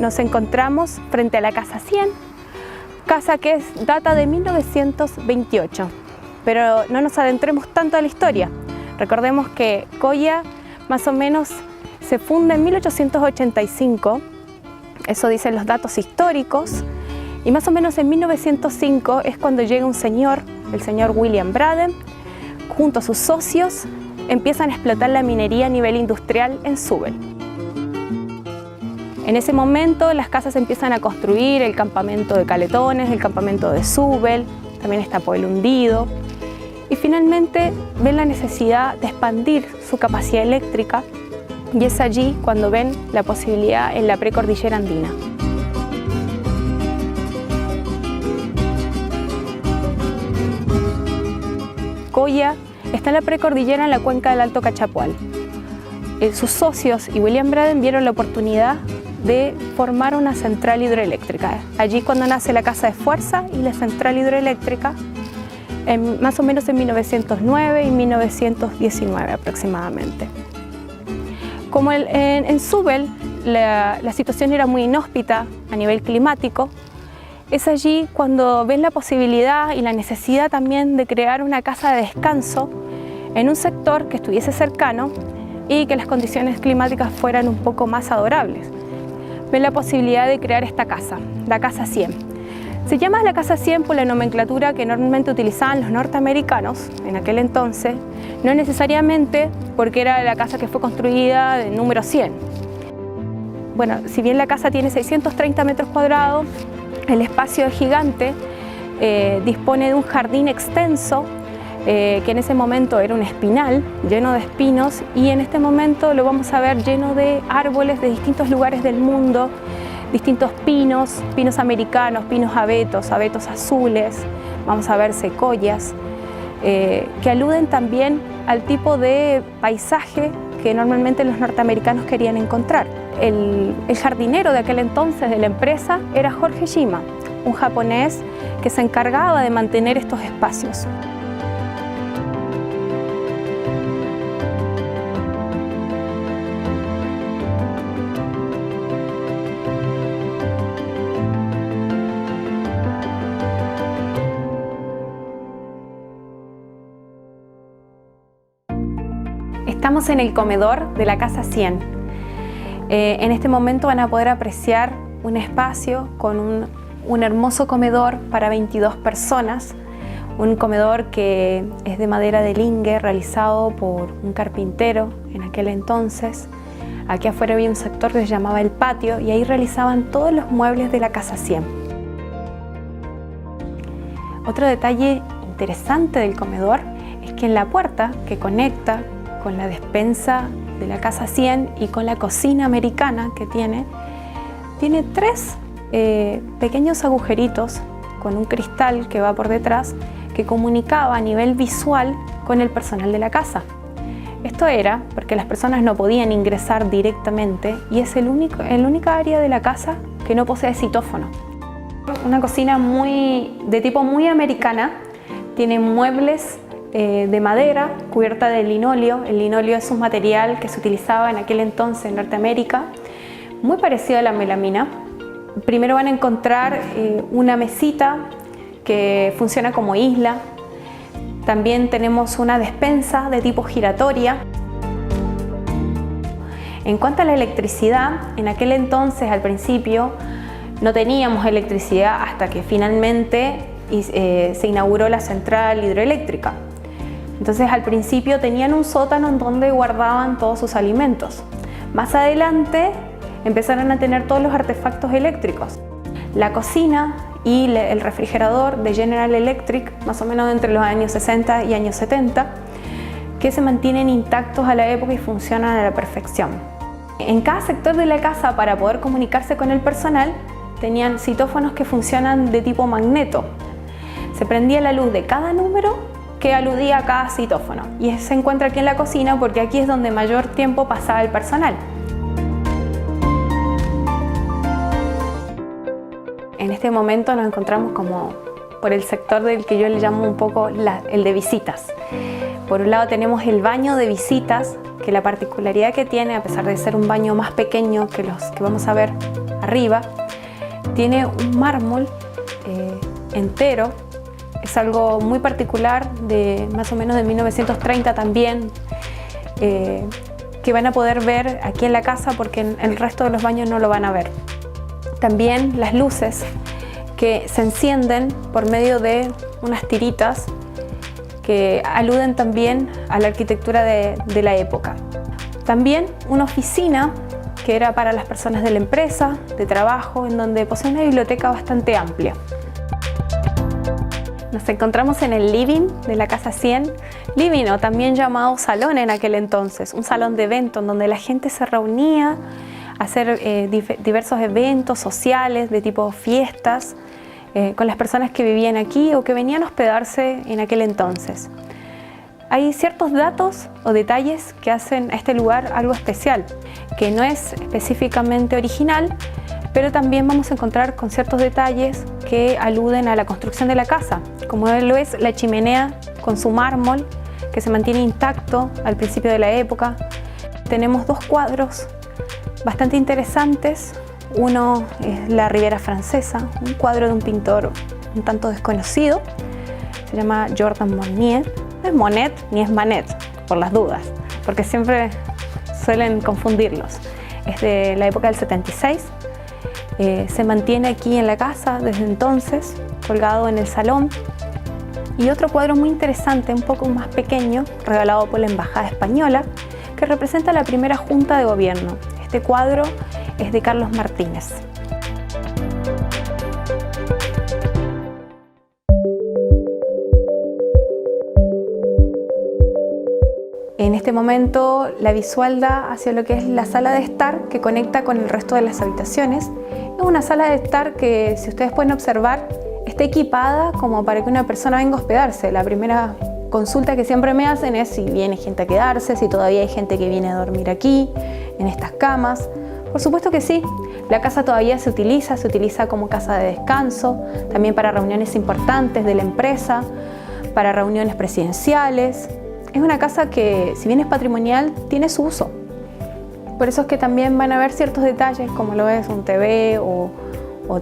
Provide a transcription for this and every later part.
nos encontramos frente a la Casa 100, casa que data de 1928. Pero no nos adentremos tanto a la historia. Recordemos que Coya más o menos se funda en 1885, eso dicen los datos históricos, y más o menos en 1905 es cuando llega un señor, el señor William Braden, junto a sus socios, empiezan a explotar la minería a nivel industrial en Zúbel. En ese momento las casas se empiezan a construir, el campamento de Caletones, el campamento de Zúbel, también está Pueblo Hundido, y finalmente ven la necesidad de expandir su capacidad eléctrica, y es allí cuando ven la posibilidad en la precordillera andina. Coya está en la precordillera en la cuenca del Alto Cachapual. Sus socios y William Braden vieron la oportunidad de formar una central hidroeléctrica. Allí cuando nace la Casa de Fuerza y la central hidroeléctrica, más o menos en 1909 y 1919 aproximadamente. Como en Zúbel la situación era muy inhóspita a nivel climático, es allí cuando ven la posibilidad y la necesidad también de crear una casa de descanso en un sector que estuviese cercano y que las condiciones climáticas fueran un poco más adorables. Ven la posibilidad de crear esta casa, la Casa 100. Se llama la Casa 100 por la nomenclatura que normalmente utilizaban los norteamericanos en aquel entonces, no necesariamente porque era la casa que fue construida del número 100. Bueno, si bien la casa tiene 630 metros cuadrados, el espacio es gigante, dispone de un jardín extenso, que en ese momento era un espinal lleno de espinos, y en este momento lo vamos a ver lleno de árboles de distintos lugares del mundo, distintos pinos, pinos americanos, pinos abetos, abetos azules, vamos a ver secoyas, que aluden también al tipo de paisaje que normalmente los norteamericanos querían encontrar. El jardinero de aquel entonces de la empresa era Jorge Shima, un japonés que se encargaba de mantener estos espacios. Estamos en el comedor de la Casa 100. En este momento van a poder apreciar un espacio con un hermoso comedor para 22 personas, un comedor que es de madera de lingue realizado por un carpintero en aquel entonces. Aquí afuera había un sector que se llamaba el patio y ahí realizaban todos los muebles de la Casa 100. Otro detalle interesante del comedor es que en la puerta que conecta con la despensa de la Casa 100 y con la cocina americana que tiene tres pequeños agujeritos con un cristal que va por detrás que comunicaba a nivel visual con el personal de la casa. Esto era porque las personas no podían ingresar directamente y es el única área de la casa que no posee citófono. Una cocina de tipo muy americana, tiene muebles de madera cubierta de linóleo. El linóleo es un material que se utilizaba en aquel entonces en Norteamérica, muy parecido a la melamina. Primero van a encontrar una mesita que funciona como isla. También tenemos una despensa de tipo giratoria. En cuanto a la electricidad, en aquel entonces al principio no teníamos electricidad hasta que finalmente se inauguró la central hidroeléctrica. Entonces al principio tenían un sótano en donde guardaban todos sus alimentos. Más adelante empezaron a tener todos los artefactos eléctricos. La cocina y el refrigerador de General Electric, más o menos entre los años 60 y años 70, que se mantienen intactos a la época y funcionan a la perfección. En cada sector de la casa, para poder comunicarse con el personal, tenían citófonos que funcionan de tipo magneto. Se prendía la luz de cada número que aludía a cada citófono, y se encuentra aquí en la cocina porque aquí es donde mayor tiempo pasaba el personal. En este momento nos encontramos como por el sector del que yo le llamo un poco el de visitas. Por un lado tenemos el baño de visitas, que la particularidad que tiene, a pesar de ser un baño más pequeño que los que vamos a ver arriba. Tiene un mármol entero. Es algo muy particular, de más o menos de 1930 también, que van a poder ver aquí en la casa porque en el resto de los baños no lo van a ver. También las luces que se encienden por medio de unas tiritas que aluden también a la arquitectura de la época. También una oficina que era para las personas de la empresa, de trabajo, en donde posee una biblioteca bastante amplia. Nos encontramos en el living de la Casa 100, living o también llamado salón en aquel entonces, un salón de eventos en donde la gente se reunía a hacer diversos eventos sociales de tipo fiestas con las personas que vivían aquí o que venían a hospedarse en aquel entonces. Hay ciertos datos o detalles que hacen a este lugar algo especial, que no es específicamente original, pero también vamos a encontrar con ciertos detalles que aluden a la construcción de la casa, como lo es la chimenea con su mármol, que se mantiene intacto al principio de la época. Tenemos dos cuadros bastante interesantes. Uno es la Riviera Francesa, un cuadro de un pintor un tanto desconocido, se llama Jordan Monnier. No es Monet ni es Manet, por las dudas, porque siempre suelen confundirlos. Es de la época del 76. Se mantiene aquí en la casa desde entonces, colgado en el salón. Y otro cuadro muy interesante, un poco más pequeño, regalado por la Embajada Española, que representa la primera Junta de Gobierno. Este cuadro es de Carlos Martínez. En este momento la visual da hacia lo que es la sala de estar, que conecta con el resto de las habitaciones. Es una sala de estar que, si ustedes pueden observar, está equipada como para que una persona venga a hospedarse. La primera consulta que siempre me hacen es si viene gente a quedarse, si todavía hay gente que viene a dormir aquí, en estas camas. Por supuesto que sí. La casa todavía se utiliza como casa de descanso, también para reuniones importantes de la empresa, para reuniones presidenciales. Es una casa que, si bien es patrimonial, tiene su uso. Por eso es que también van a ver ciertos detalles, como lo es un TV o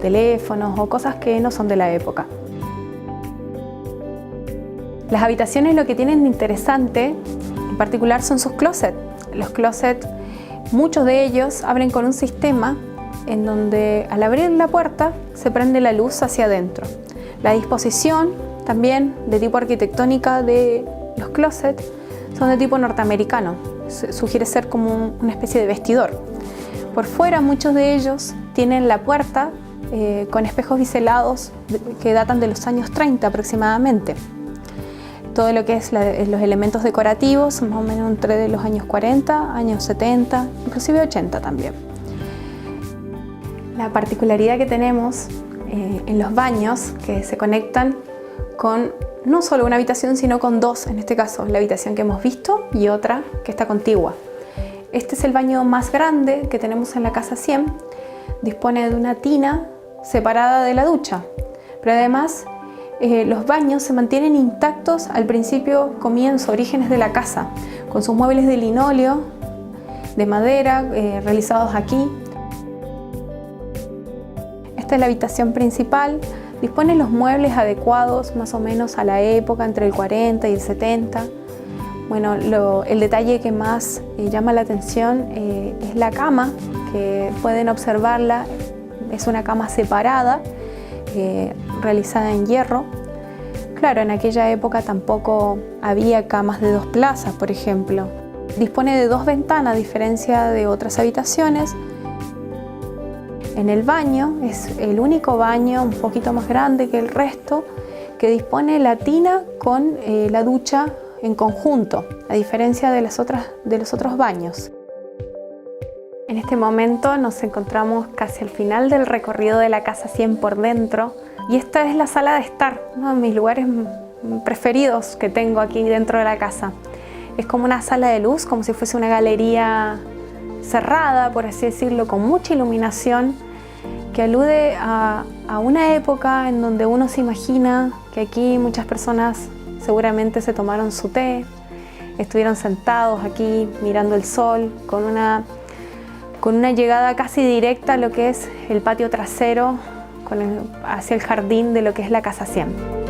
teléfonos o cosas que no son de la época. Las habitaciones lo que tienen de interesante, en particular, son sus closets. Los closets, muchos de ellos abren con un sistema en donde al abrir la puerta se prende la luz hacia adentro. La disposición también de tipo arquitectónica de los closets son de tipo norteamericano, sugiere ser como una especie de vestidor. Por fuera muchos de ellos tienen la puerta con espejos biselados que datan de los años 30 aproximadamente. Todo lo que es los elementos decorativos son más o menos entre de los años 40, años 70, inclusive 80 también. La particularidad que tenemos en los baños, que se conectan con no solo una habitación, sino con dos, en este caso la habitación que hemos visto y otra que está contigua. Este es el baño más grande que tenemos en la Casa 100. Dispone de una tina separada de la ducha, pero además los baños se mantienen intactos al principio, comienzo, orígenes de la casa, con sus muebles de linóleo, de madera, realizados aquí. Esta es la habitación principal. Dispone los muebles adecuados más o menos a la época, entre el 40 y el 70. Bueno, el detalle que más llama la atención es la cama, que pueden observarla. Es una cama separada, realizada en hierro. Claro, en aquella época tampoco había camas de dos plazas, por ejemplo. Dispone de dos ventanas, a diferencia de otras habitaciones. En el baño, es el único baño un poquito más grande que el resto, que dispone la tina con la ducha en conjunto, a diferencia de los otros baños. En este momento nos encontramos casi al final del recorrido de la Casa 100 por dentro, y esta es la sala de estar, uno de mis lugares preferidos que tengo aquí dentro de la casa. Es como una sala de luz, como si fuese una galería cerrada, por así decirlo, con mucha iluminación, que alude a una época en donde uno se imagina que aquí muchas personas seguramente se tomaron su té, estuvieron sentados aquí mirando el sol con con una llegada casi directa a lo que es el patio trasero, hacia el jardín de lo que es la Casa 100.